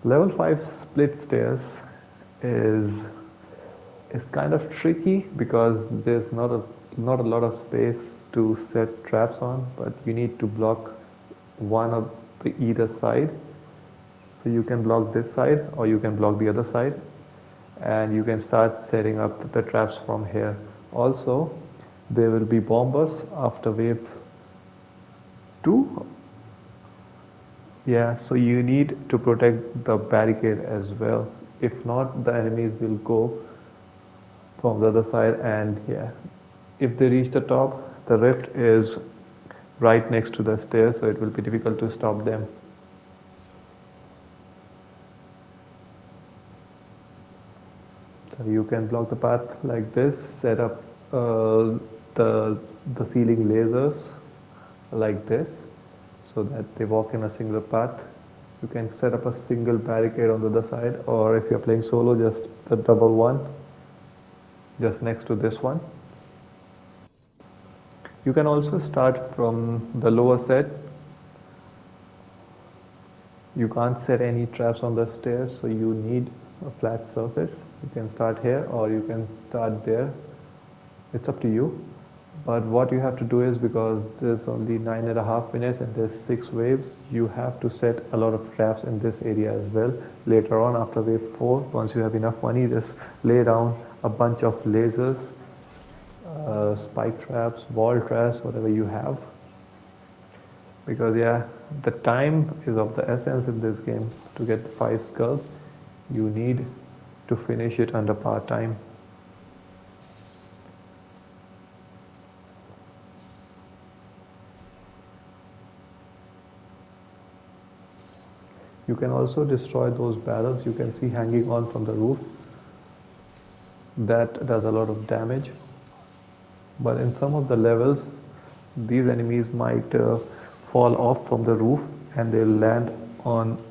Level 5 split stairs is is kind of tricky because there's not a lot of space to set traps on, but you need to block one of the either side. So you can block this side or you can block the other side, and you can start setting up the traps from here. Also, there will be bombers after wave 2. Yeah, so you need to protect the barricade as well. If not, the enemies will go from the other side, and yeah, if they reach the top, the rift is right next to the stairs, so it will be difficult to stop them. So you can block the path like this, set up the the ceiling lasers like this, so that they walk in a single path. You can set up a single barricade on the other side, or if you're playing solo, just the double one, just next to this one. You can also start from the lower set. You can't set any traps on the stairs, so you need a flat surface. You can start here or you can start there. It's up to you. But what you have to do is, because there's only 9.5 minutes and there's 6 waves, you have to set a lot of traps in this area as well. Later on, after wave 4, once you have enough money, just lay down a bunch of lasers, spike traps, wall traps, whatever you have. Because yeah, the time is of the essence in this game. To get the 5 skulls, you need to finish it under part time. You can also destroy those barrels you can see hanging on from the roof. That does a lot of damage. But in some of the levels, these enemies might fall off from the roof and they'll land on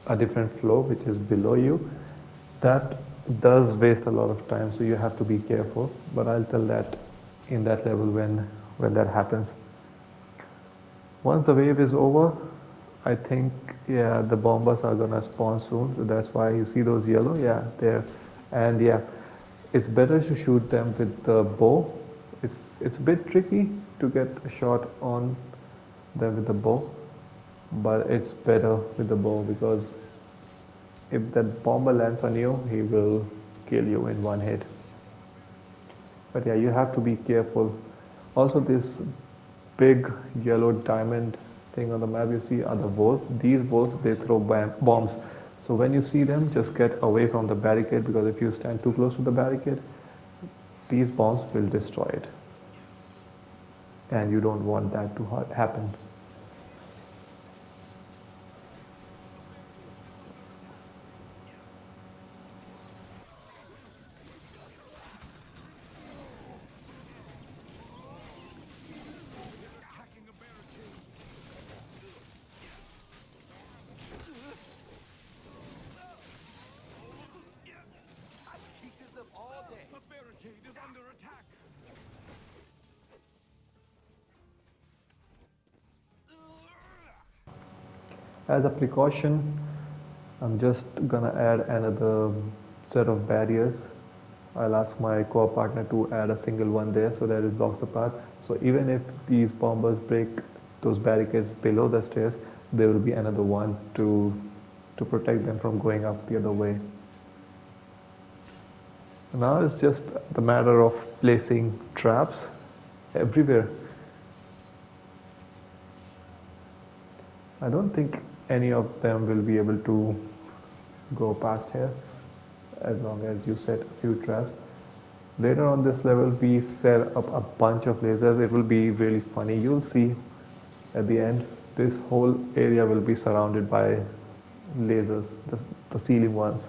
a different floor which is below you. That does waste a lot of time, so you have to be careful. But I'll tell that in that level when that happens. Once the wave is over, I think, yeah, the bombers are gonna spawn soon. So that's why you see those yellow, yeah, there. And yeah, it's better to shoot them with the bow. It's a bit tricky to get a shot on them with the bow, but it's better with the bow, because if that bomber lands on you, he will kill you in one hit. But yeah, you have to be careful. Also, this big yellow diamond thing on the map you see are the wolves. These wolves, they throw bombs. So when you see them, just get away from the barricade, because if you stand too close to the barricade, these bombs will destroy it. And you don't want that to happen. As a precaution, I'm just gonna add another set of barriers. I'll ask my co-op partner to add a single one there so that it blocks the path. So even if these bombers break those barricades below the stairs, there will be another one to protect them from going up the other way. Now it's just the matter of placing traps everywhere. I don't think any of them will be able to go past here as long as you set a few traps. Later on this level, we set up a bunch of lasers. It will be really funny. You'll see at the end, this whole area will be surrounded by lasers, the ceiling ones.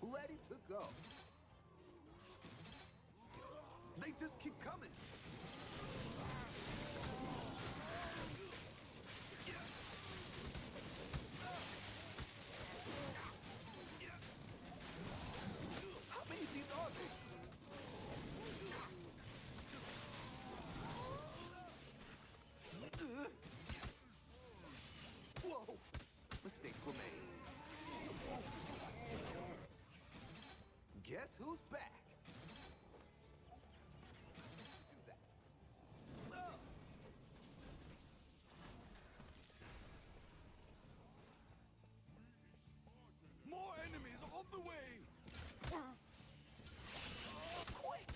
Ready to go. They just keep coming. How many of these are there? Whoa! Mistakes were made. Guess who's back? Do that. More enemies on the way! Quick!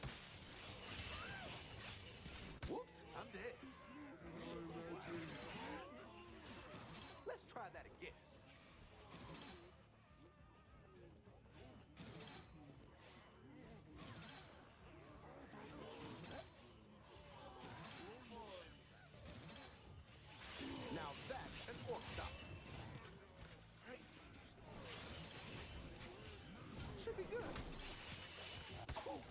Whoops, I'm dead. Let's try that again. Now that's an orc stop. Should be good. Oh.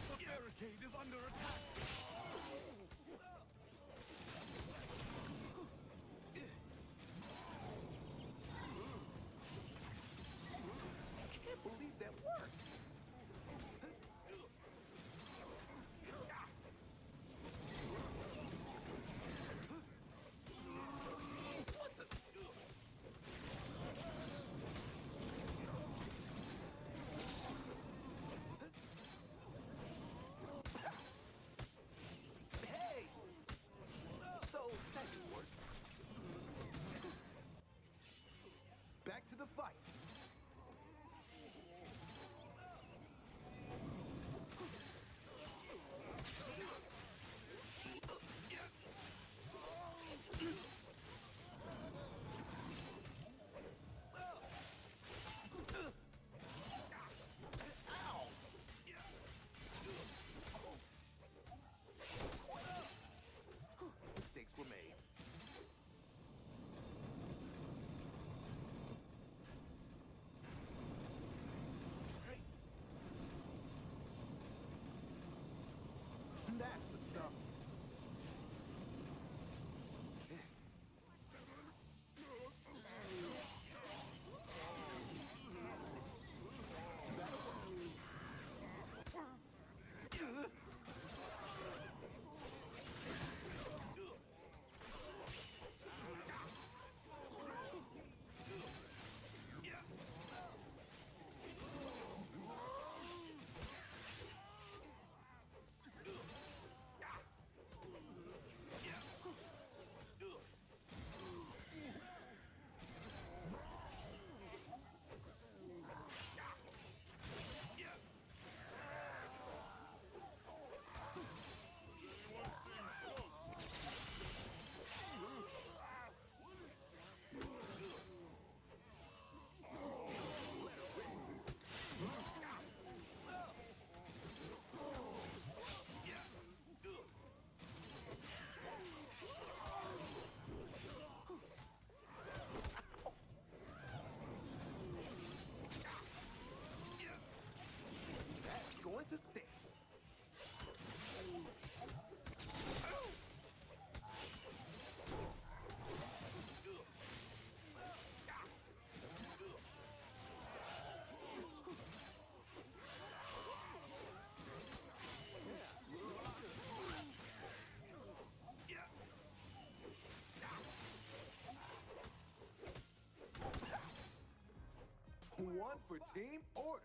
The barricade is under attack! Can't believe that worked. What the? Hey! So, that didn't work. Back to the fight. Mistakes were made. That's the stuff. That's going to stay. One for Team Order.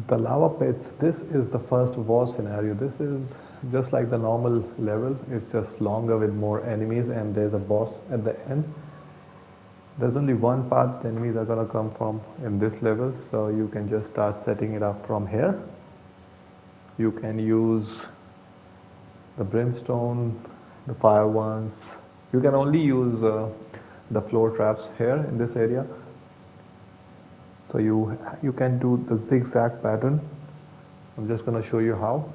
The lava pits, this is the first war scenario. This is just like the normal level, it's just longer with more enemies, and there's a boss at the end. There's only one path the enemies are gonna come from in this level, so you can just start setting it up from here. You can use the brimstone, the fire ones. You can only use the floor traps here in this area. So you can do the zigzag pattern. I'm just going to show you how.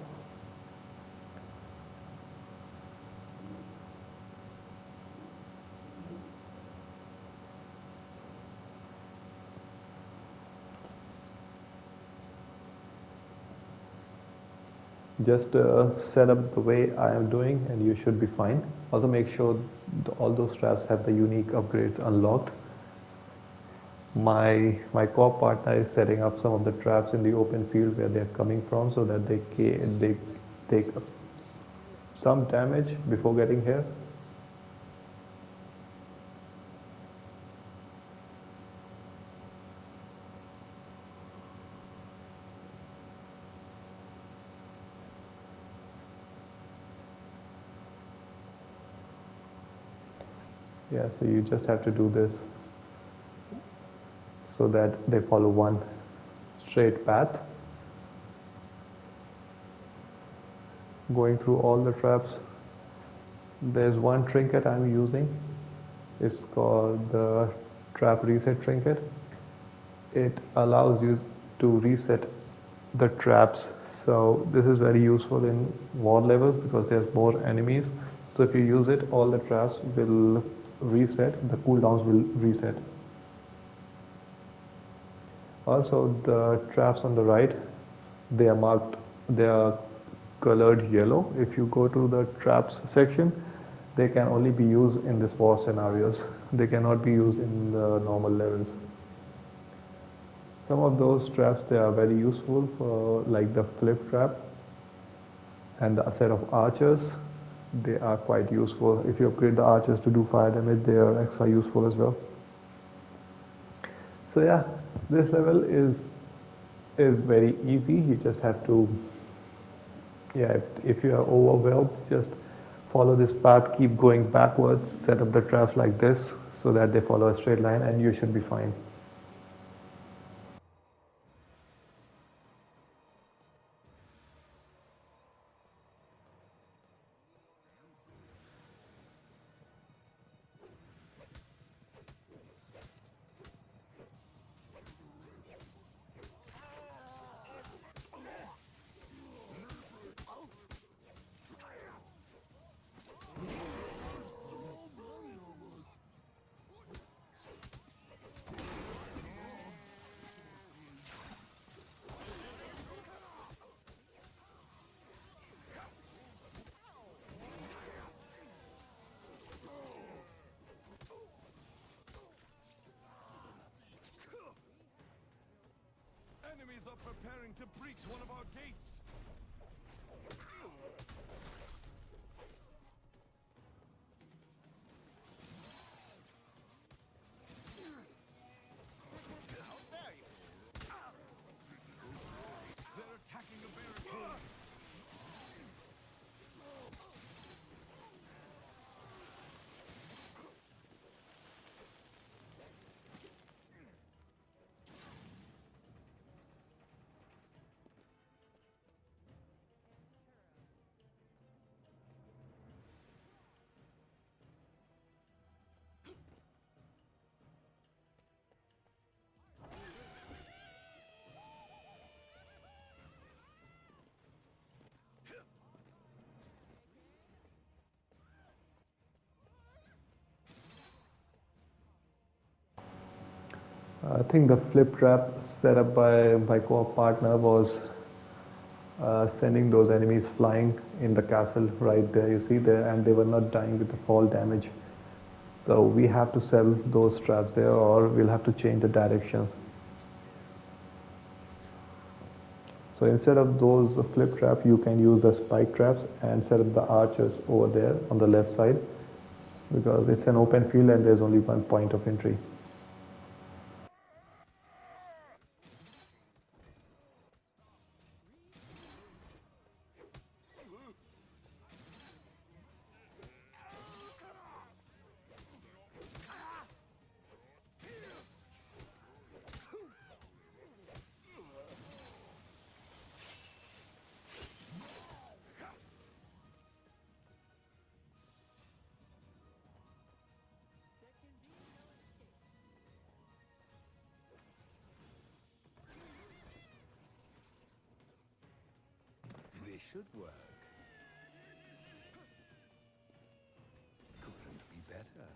Just set up the way I am doing and you should be fine. Also make sure all those traps have the unique upgrades unlocked. My core partner is setting up some of the traps in the open field where they're coming from so that they take some damage before getting here. Yeah, so you just have to do this so that they follow one straight path. Going through all the traps. There's one trinket I'm using. It's called the trap reset trinket. It allows you to reset the traps. So this is very useful in war levels because there's more enemies. So if you use it, all the traps will reset, the cooldowns will reset. Also the traps on the right, they are marked, they are colored yellow. If you go to the traps section, they can only be used in this war scenarios. They cannot be used in the normal levels. Some of those traps, they are very useful for like the flip trap and the set of archers. They are quite useful. If you upgrade the archers to do fire damage, they are extra useful as well. So yeah, this level is very easy. You just have to, yeah, if you are overwhelmed, just follow this path, keep going backwards, set up the traps like this so that they follow a straight line and you should be fine. Enemies are preparing to breach one of our gates. They're attacking a barricade. I think the flip trap set up by my co-op partner was sending those enemies flying in the castle right there, you see there, and they were not dying with the fall damage. So we have to sell those traps there or we'll have to change the directions. So instead of those flip trap, you can use the spike traps and set up the archers over there on the left side because it's an open field and there's only one point of entry. should work. Couldn't be better.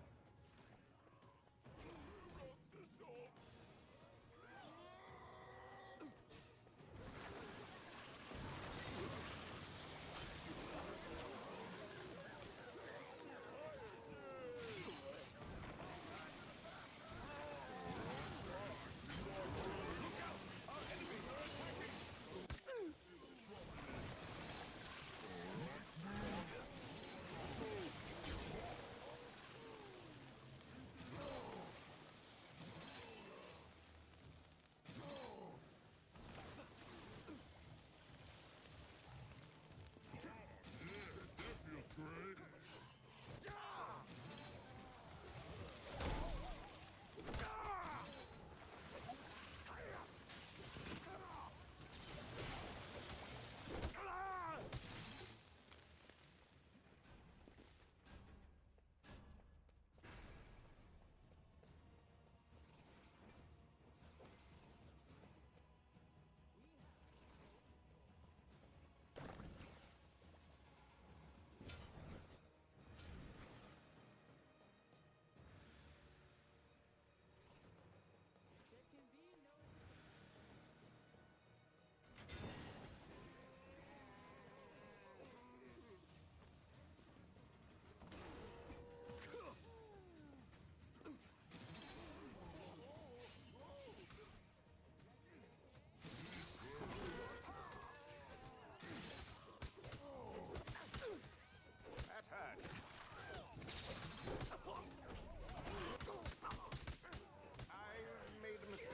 That hurt. I made a mistake.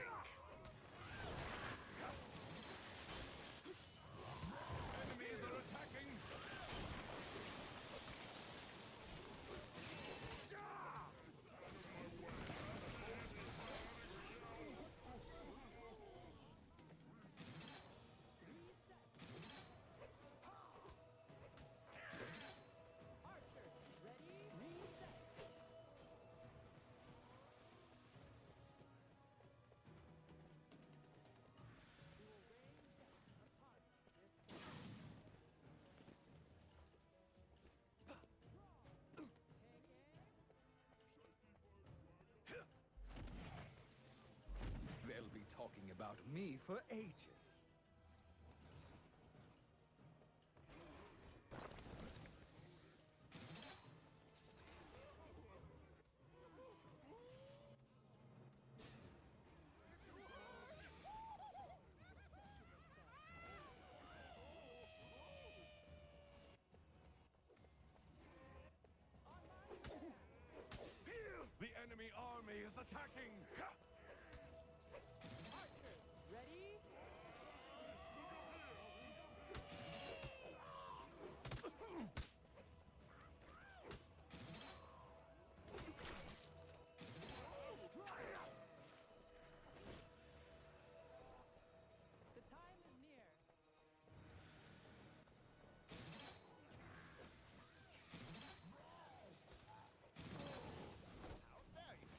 Enemies are attacking! They'll be talking about me for ages. The enemy army is attacking! Ready? The time is near. How dare you?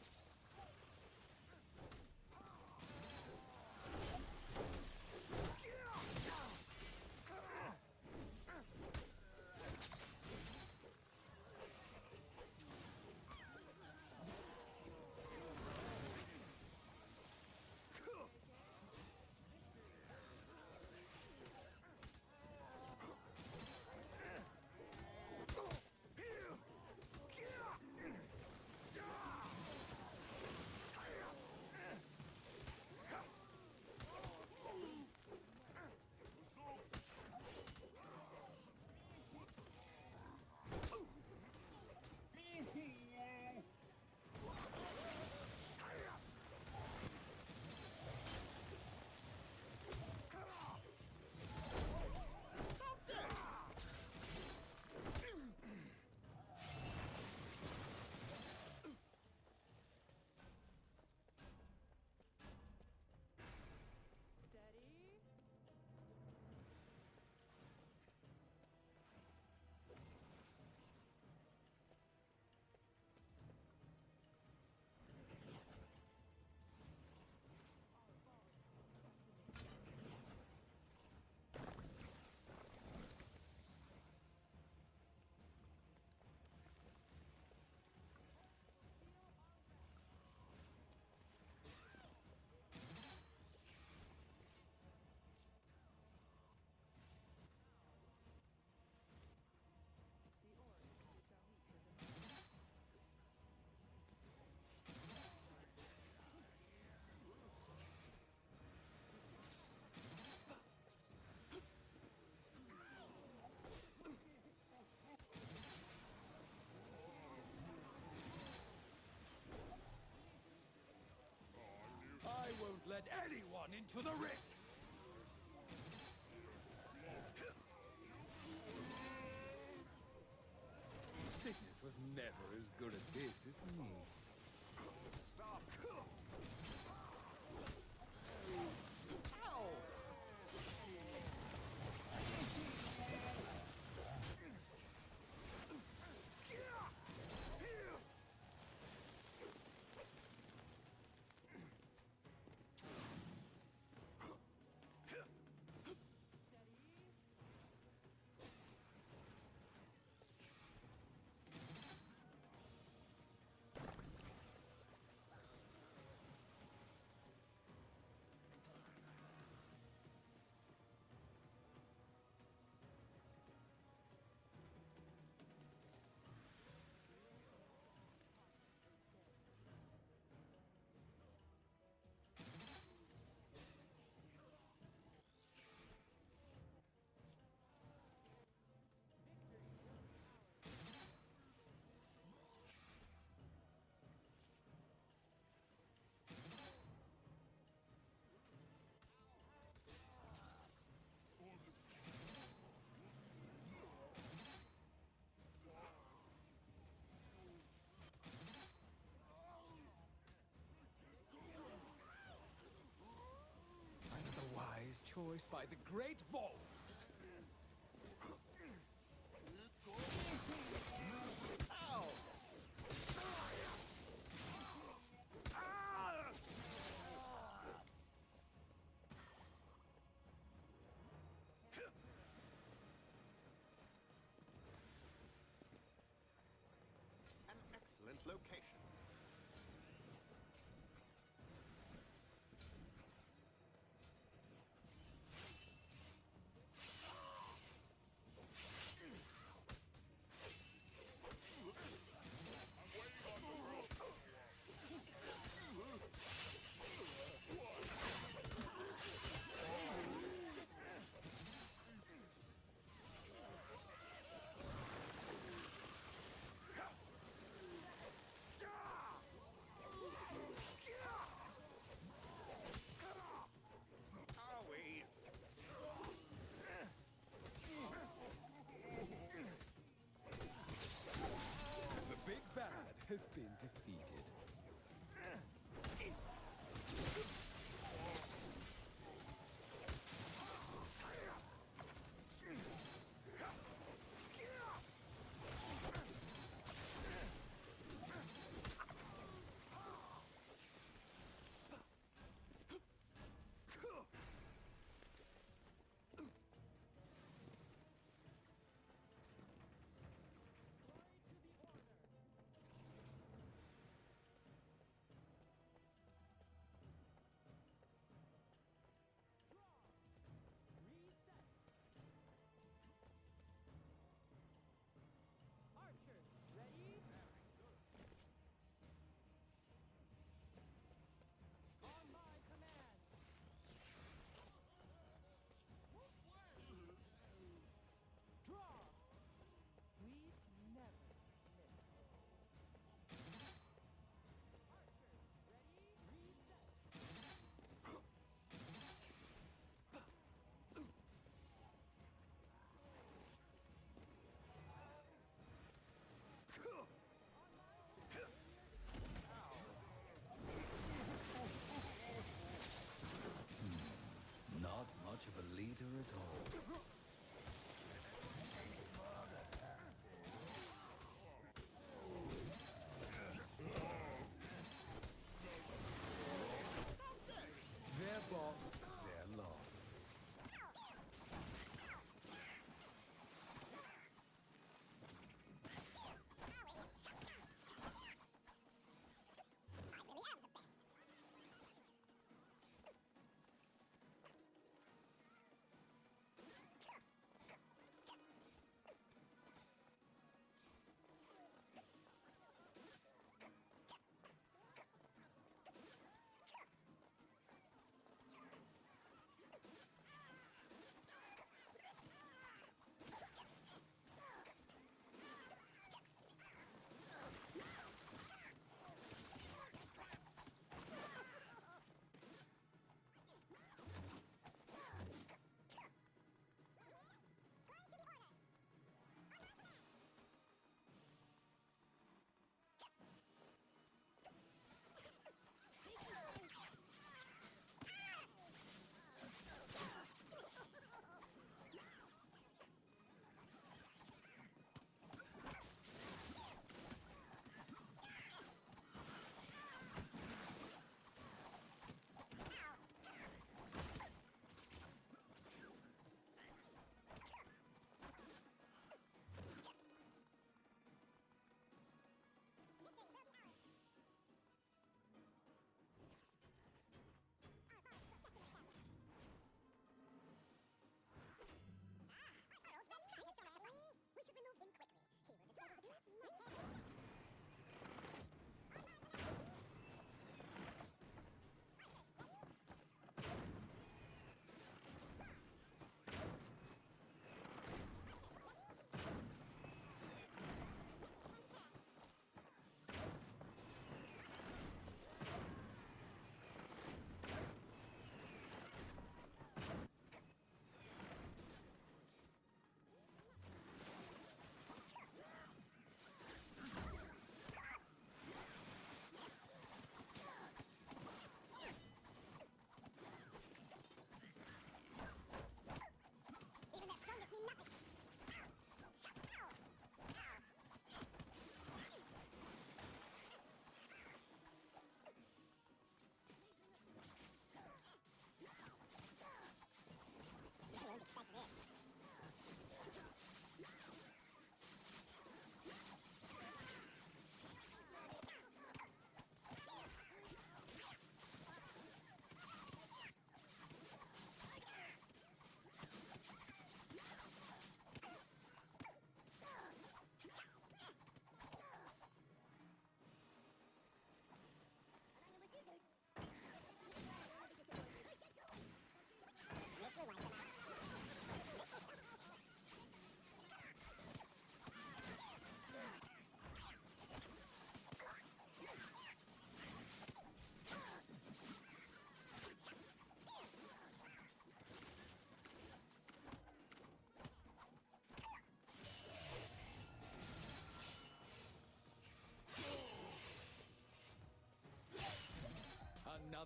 to the rift! Sickness was never as good at this as me. Stop! Ow! Another wise choice by the Great Vault! An excellent location. Owie! The big bad has been defeated.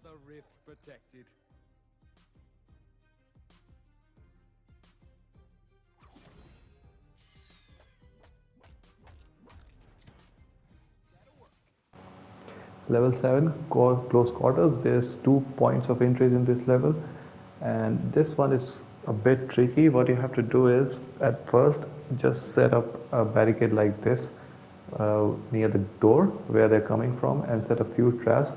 Another rift protected. Level 7, close quarters. There's 2 points of entry in this level, and this one is a bit tricky. What you have to do is, at first, just set up a barricade like this near the door where they're coming from, and set a few traps,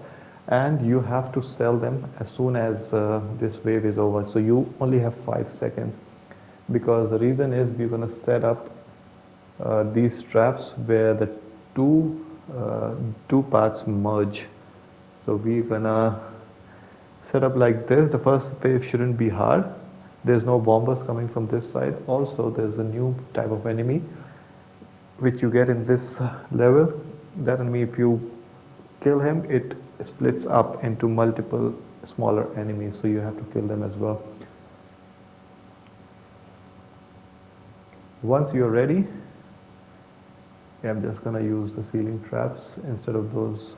and you have to sell them as soon as this wave is over. So you only have 5 seconds, because the reason is we're going to set up these traps where the two paths merge. So we're gonna set up like this. The first wave shouldn't be hard. There's no bombers coming from this side. Also, there's a new type of enemy which you get in this level. That enemy, if you kill him, it splits up into multiple smaller enemies, so you have to kill them as well. Once you're ready, I'm just gonna use the ceiling traps instead of those.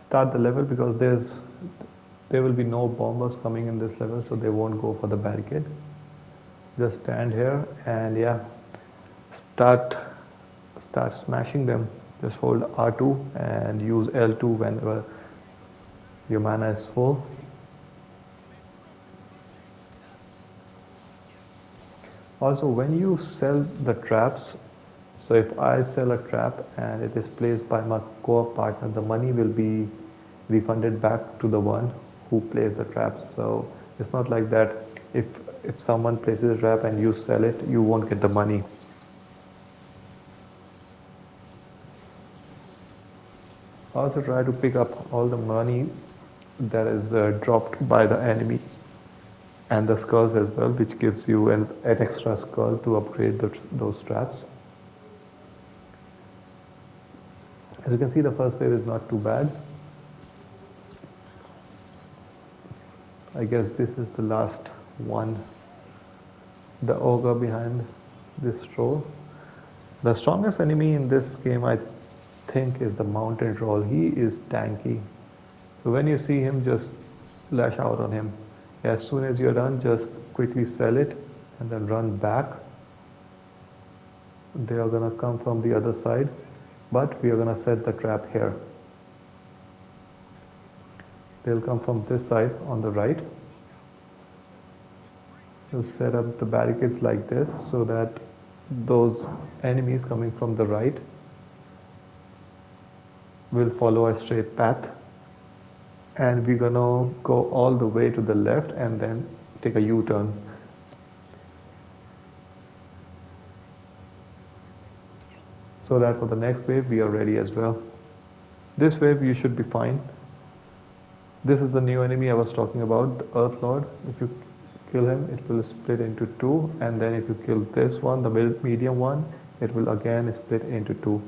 Start the level, because there will be no bombers coming in this level, so they won't go for the barricade. Just stand here and start smashing them. Just hold R2 and use L2 whenever your mana is full. Also, when you sell the traps, so if I sell a trap and it is placed by my co-op partner, the money will be refunded back to the one who plays the trap. So it's not like that if someone places a trap and you sell it, you won't get the money. Also try to pick up all the money that is dropped by the enemy, and the skulls as well, which gives you an extra skull to upgrade those traps. As you can see, the first wave is not too bad. I guess this is the last one. The ogre behind this troll. The strongest enemy in this game, I think, is the mountain troll. He is tanky. So when you see him, just lash out on him. As soon as you're done, just quickly sell it and then run back. They are gonna come from the other side, but we are gonna set the trap here. They'll come from this side on the right. We'll set up the barricades like this so that those enemies coming from the right will follow a straight path, and we're gonna go all the way to the left and then take a U-turn. So that for the next wave we are ready as well. This wave you should be fine. This is the new enemy I was talking about, the Earth Lord. If you kill him, it will split into 2, and then if you kill this one, the medium one, it will again split into 2.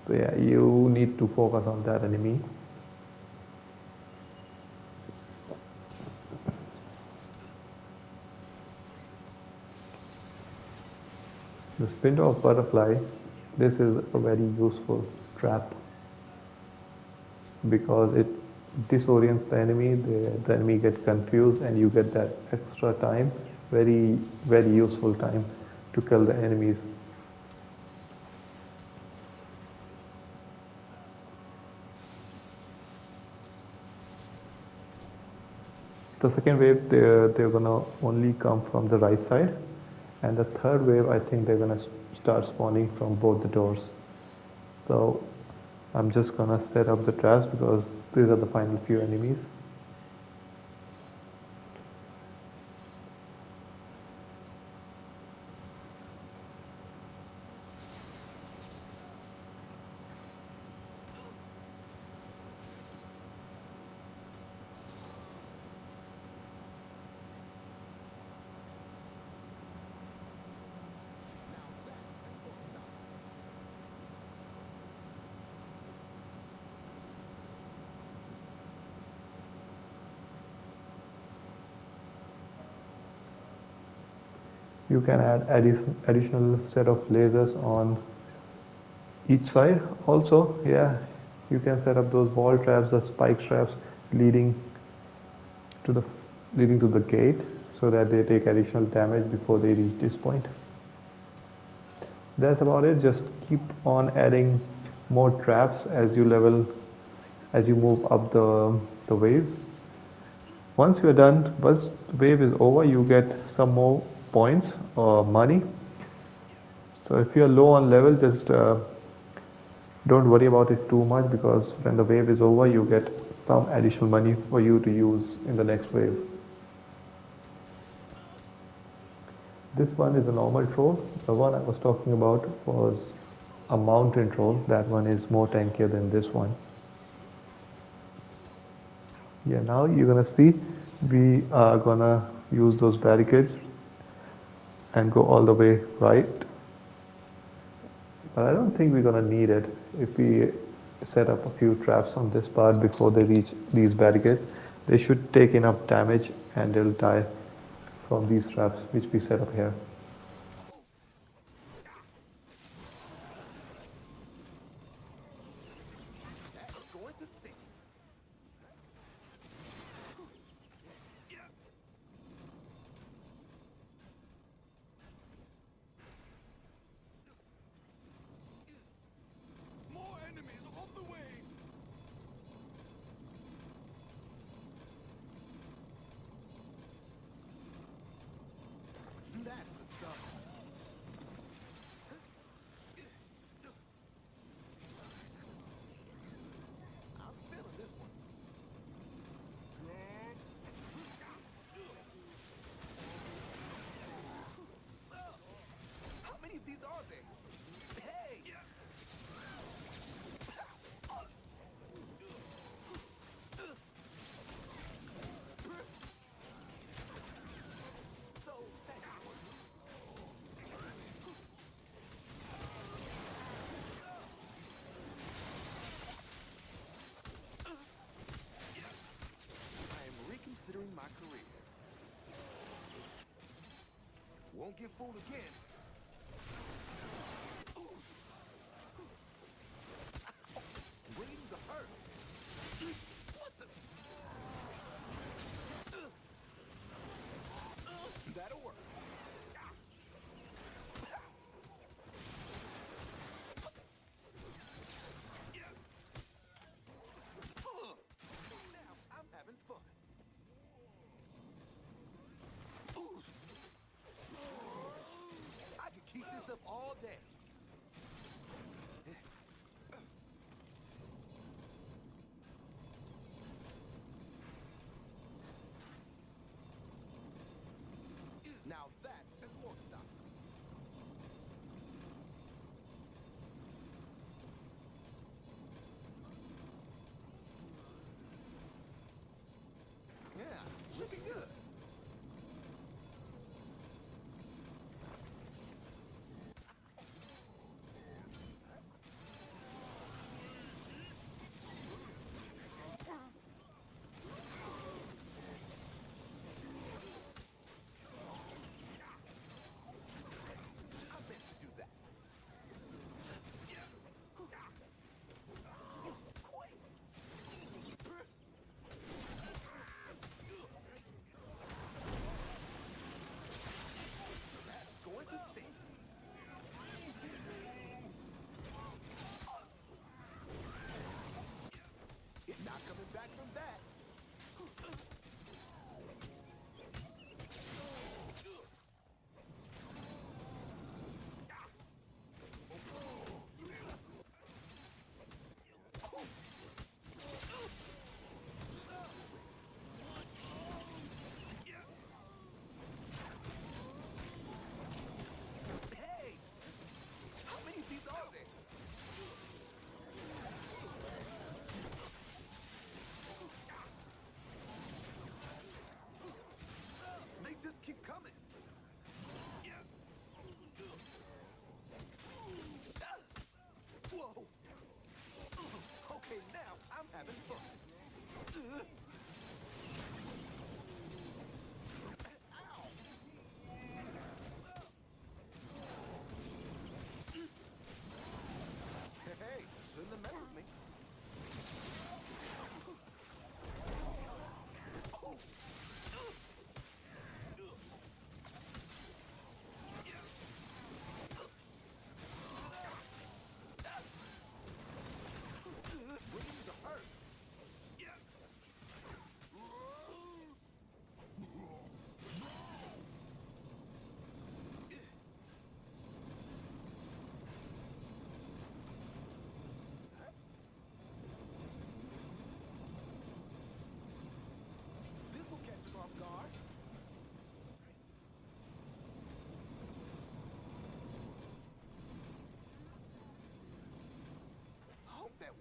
So yeah, you need to focus on that enemy. The spindle of butterfly, this is a very useful trap because it disorients the enemy, the enemy gets confused, and you get that extra time, very, very useful time to kill the enemies. The second wave, they're gonna only come from the right side, and the third wave, I think they're gonna start spawning from both the doors. So I'm just gonna set up the traps because these are the final few enemies. You can add additional set of lasers on each side. Also, yeah, you can set up those wall traps or spike traps leading to the leading to the gate so that they take additional damage before they reach this point. That's about it. Just keep on adding more traps as you move up the waves. Once you're done, once the wave is over, you get some more points or money. So if you're low on level, just don't worry about it too much, because when the wave is over, you get some additional money for you to use in the next wave. This one is a normal troll. The one I was talking about was a mountain troll. That one is more tankier than this one. Yeah, now you're gonna see we are gonna use those barricades and go all the way right. But I don't think we're gonna need it if we set up a few traps on this part before they reach these barricades. They should take enough damage and they'll die from these traps which we set up here. That's going to stick. More enemies on the way! That's the stuff. I'm feeling this one. How many of these are there? Hey! So, thank you. I am reconsidering my career. Won't get fooled again. Waiting to hurt. What the? That'll work. Now I'm having fun. I could keep this up all day. Now that's an orc stop. Yeah, looking good.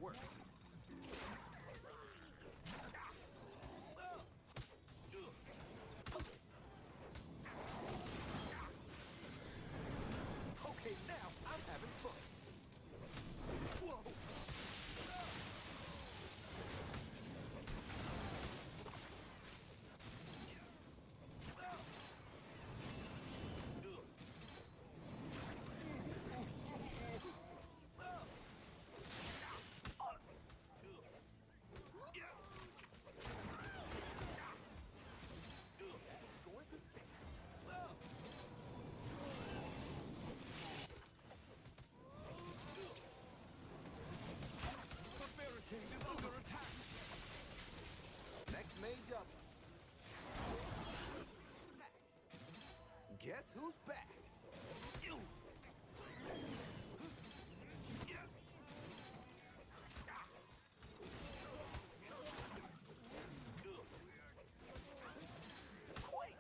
works. Okay, now I'm having fun. Whoa! Going to say. The barricade is under attack. Next mage up. Guess who's back? You. Wait.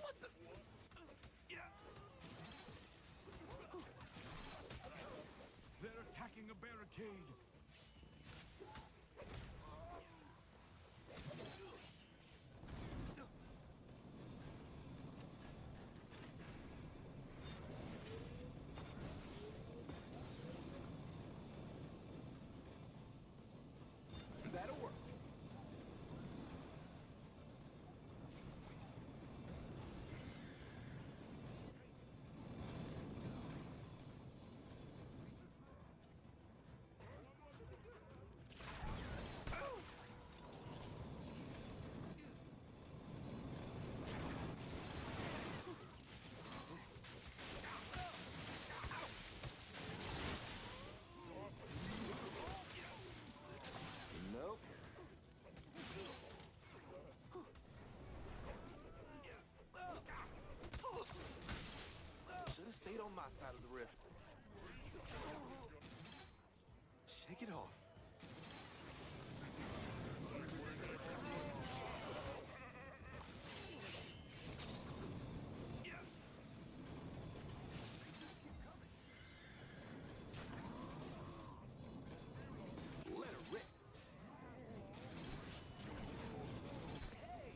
What the? They're attacking a barricade. That'll work. Nope. Should have stayed on my side of the rift. Shake it off. Let her rip. Hey!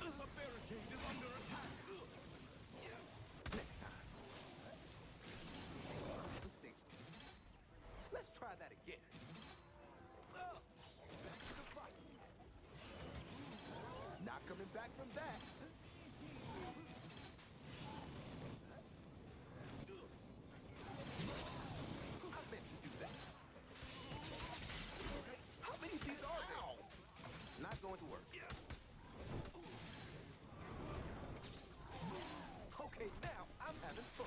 The barricade is under attack. Next time. Mistakes. Let's try that again. Back to the fight. Not coming back from that. I meant to do that. How many of these are there? Not going to work. Okay, now I'm having fun.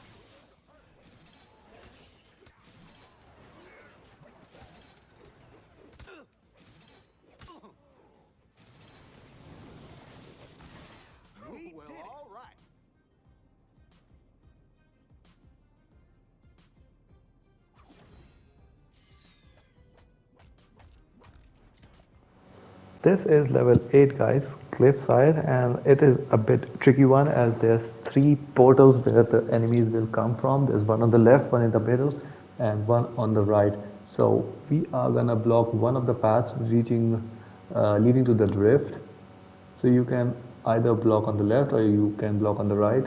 We well, did it. All right. This is level 8 guys, Cliffside, and it is a bit tricky one as there's 3 portals where the enemies will come from. There's one on the left, one in the middle, and one on the right. So we are gonna block one of the paths leading to the rift. So you can either block on the left or you can block on the right.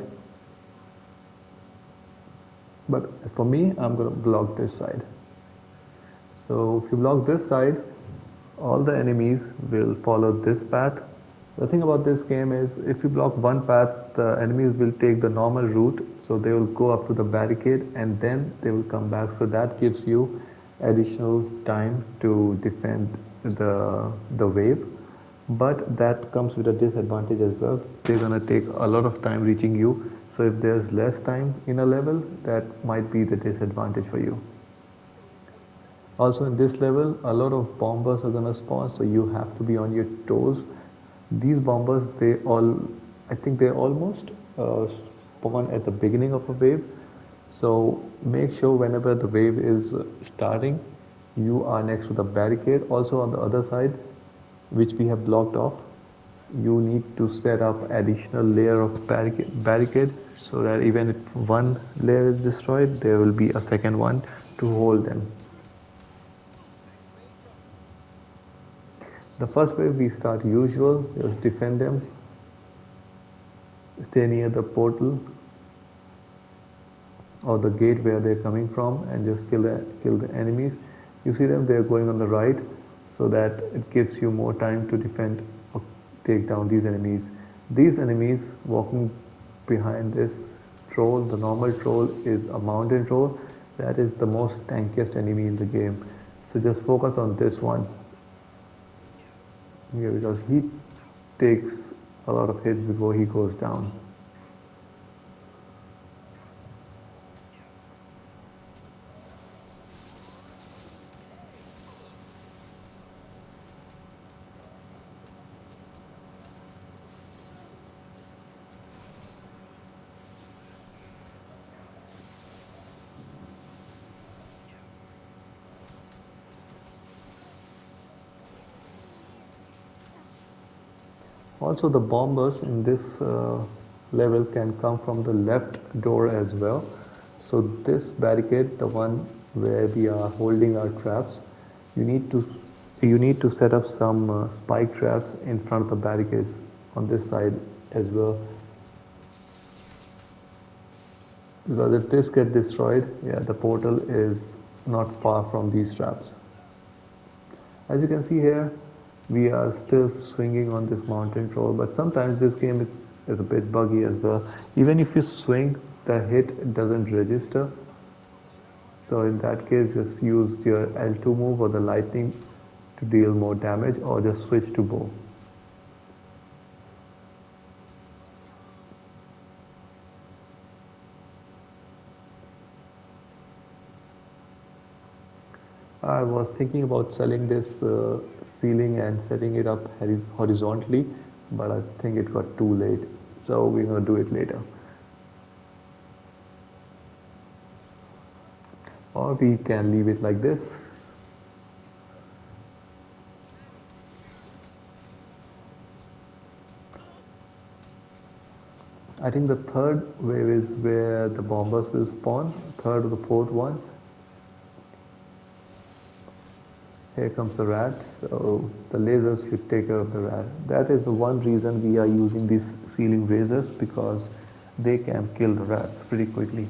But for me, I'm gonna block this side. So if you block this side, all the enemies will follow this path. The thing about this game is if you block one path, the enemies will take the normal route, so they will go up to the barricade and then they will come back. So that gives you additional time to defend the wave. But that comes with a disadvantage as well. They're gonna take a lot of time reaching you. So if there's less time in a level, that might be the disadvantage for you. Also in this level, a lot of bombers are gonna spawn, so you have to be on your toes. These bombers, I think they almost spawn at the beginning of a wave. So make sure whenever the wave is starting, You are next to the barricade. Also on the other side, which we have blocked off, you need to set up additional layer of barricade so that even if one layer is destroyed, there will be a second one to hold them. The first wave we start usual, just defend them, stay near the portal or the gate where they're coming from and just kill the enemies. You see them, they're going on the right, so that it gives you more time to defend or take down these enemies. These enemies walking behind this troll, the normal troll is a mountain troll. That is the most tankiest enemy in the game. So just focus on this one. Yeah, because he takes a lot of hits before he goes down. Also, the bombers in this level can come from the left door as well. So this barricade, the one where we are holding our traps, you need to set up some spike traps in front of the barricades on this side as well. Because if this gets destroyed, yeah, the portal is not far from these traps. As you can see here, we are still swinging on this mountain troll, but sometimes this game is a bit buggy as well. Even if you swing, the hit doesn't register. So in that case, just use your L2 move or the lightning to deal more damage, or just switch to bow. I was thinking about selling this ceiling and setting it up horizontally, but I think it got too late. So we're going to do it later. Or we can leave it like this. I think the third wave is where the bombers will spawn, third or the fourth one. Here comes the rat, so the lasers should take care of the rat. That is the one reason we are using these ceiling razors, because they can kill the rats pretty quickly.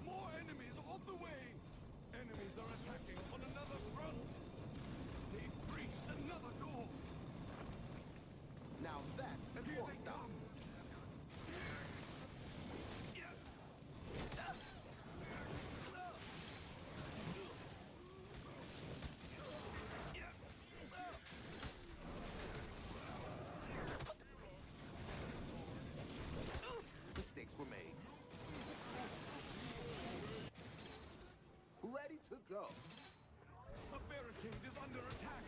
More enemies on the way! Enemies are attacking on another front! They've breached another door! Now that's an Here orc they stop. come! Mistakes were made. Ready to go. The barricade is under attack!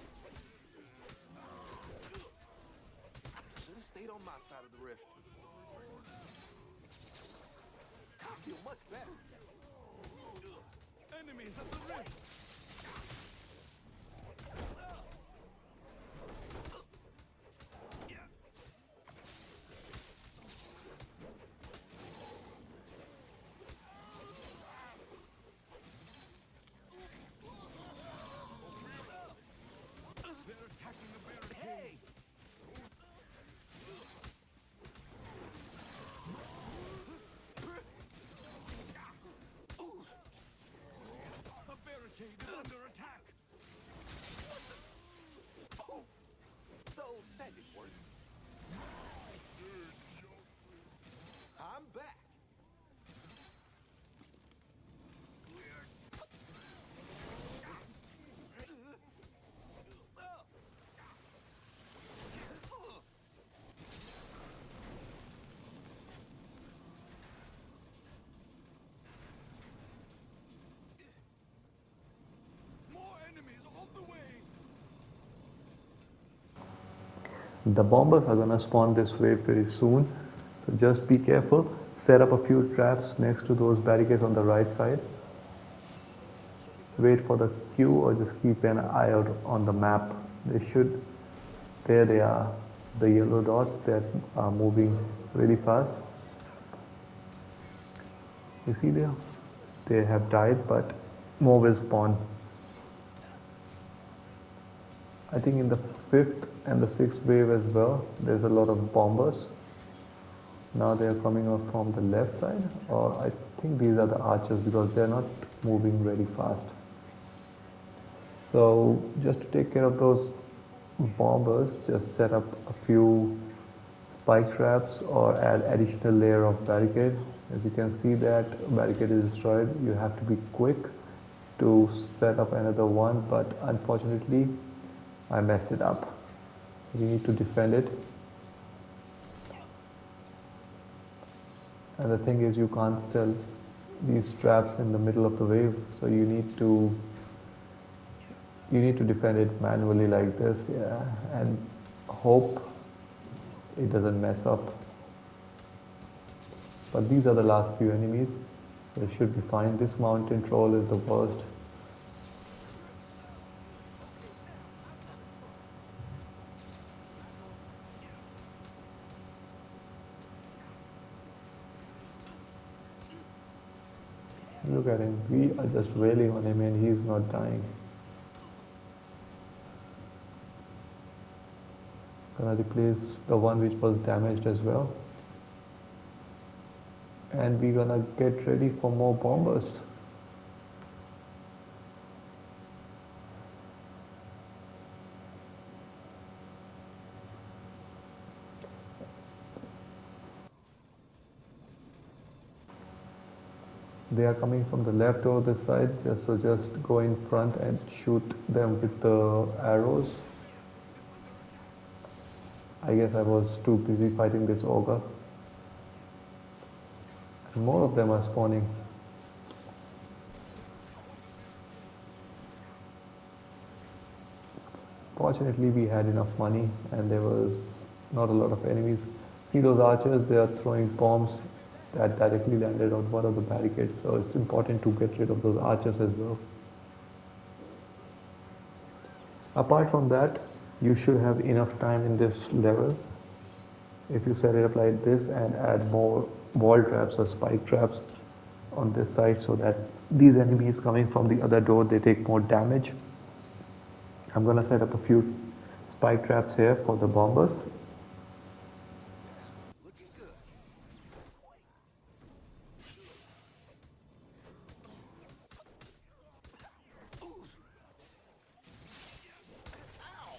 Should have stayed on my side of the rift. I feel much better. Enemies at the rift! That didn't work. I'm back. More enemies on the way. The bombers are gonna spawn this way pretty soon, so just be careful. Set up a few traps next to those barricades on the right side. Wait for the queue or just keep an eye out on the map. There they are, the yellow dots that are moving really fast. You see there? They have died, but more will spawn. I think in the 5th and the 6th wave as well, there's a lot of bombers. Now they are coming up from the left side, or I think these are the archers because they're not moving very fast. So just to take care of those bombers, just set up a few spike traps or add additional layer of barricade. As you can see that barricade is destroyed, you have to be quick to set up another one, but unfortunately I messed it up. We need to defend it. And the thing is, you can't sell these traps in the middle of the wave, so you need to defend it manually like this, yeah, and hope it doesn't mess up. But these are the last few enemies, so it should be fine. This mountain troll is the worst. Look at him, we are just wailing on him and he's not dying. Gonna replace the one which was damaged as well. And we're gonna get ready for more bombers. They are coming from the left or this side, so just go in front and shoot them with the arrows. I guess I was too busy fighting this ogre. And more of them are spawning. Fortunately, we had enough money and there was not a lot of enemies. See those archers, they are throwing bombs that directly landed on one of the barricades, so it's important to get rid of those archers as well. Apart from that, you should have enough time in this level if you set it up like this and add more wall traps or spike traps on this side so that these enemies coming from the other door, they take more damage. I'm gonna set up a few spike traps here for the bombers. Looking good. Oof. Ow!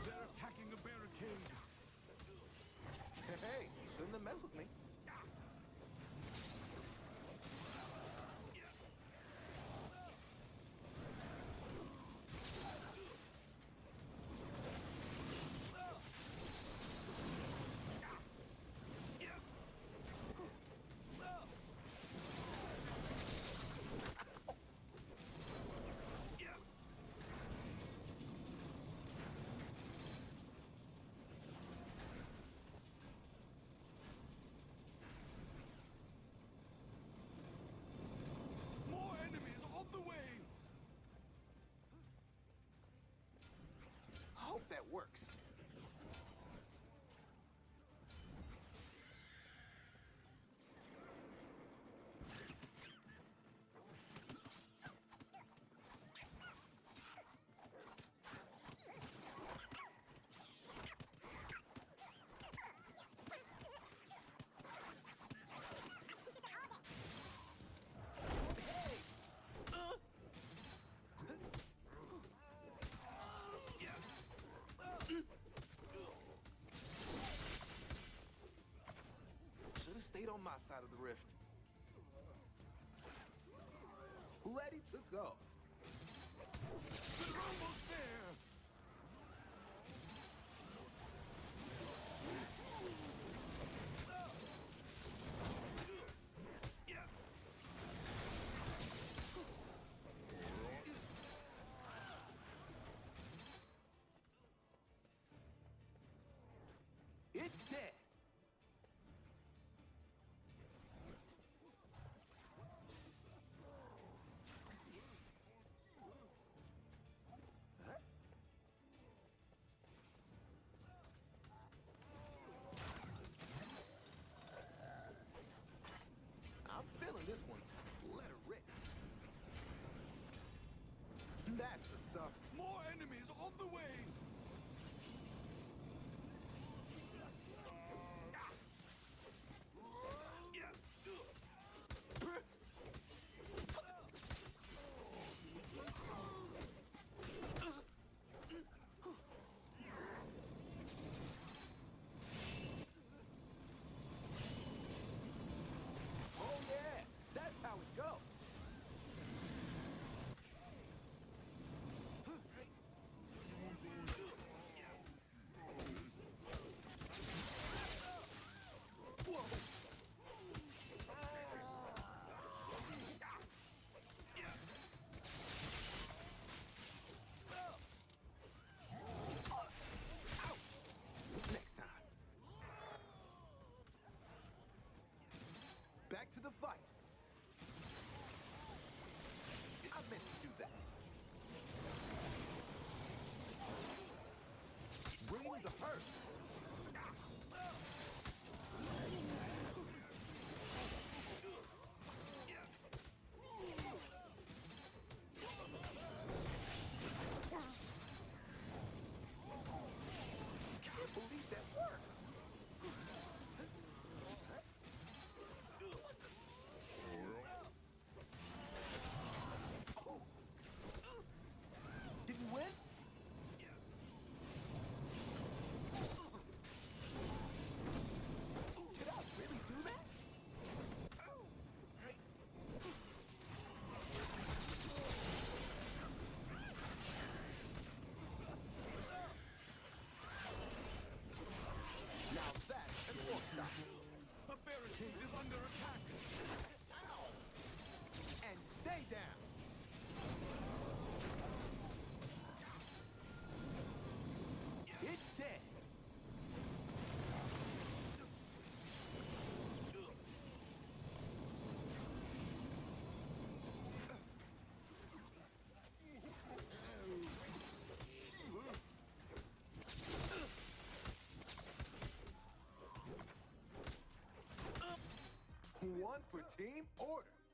They're attacking a barricade. Hey, shouldn't have messed with me. on my side of the rift. Ready to go. We're almost there! Yeah. It's dead. Huh? I'm feeling this one. Let her rip. That's the stuff. More enemies on the way! Yeah. Oh yeah, that's how it goes. Next time. Back to the fight. I meant to do that. Bring the hurt. Can't believe that worked. Oh. Did you win? Did I really do that? Now that's an orc stop. The barricade is under attack! Ow! And stay down. It's dead. One for Team Order.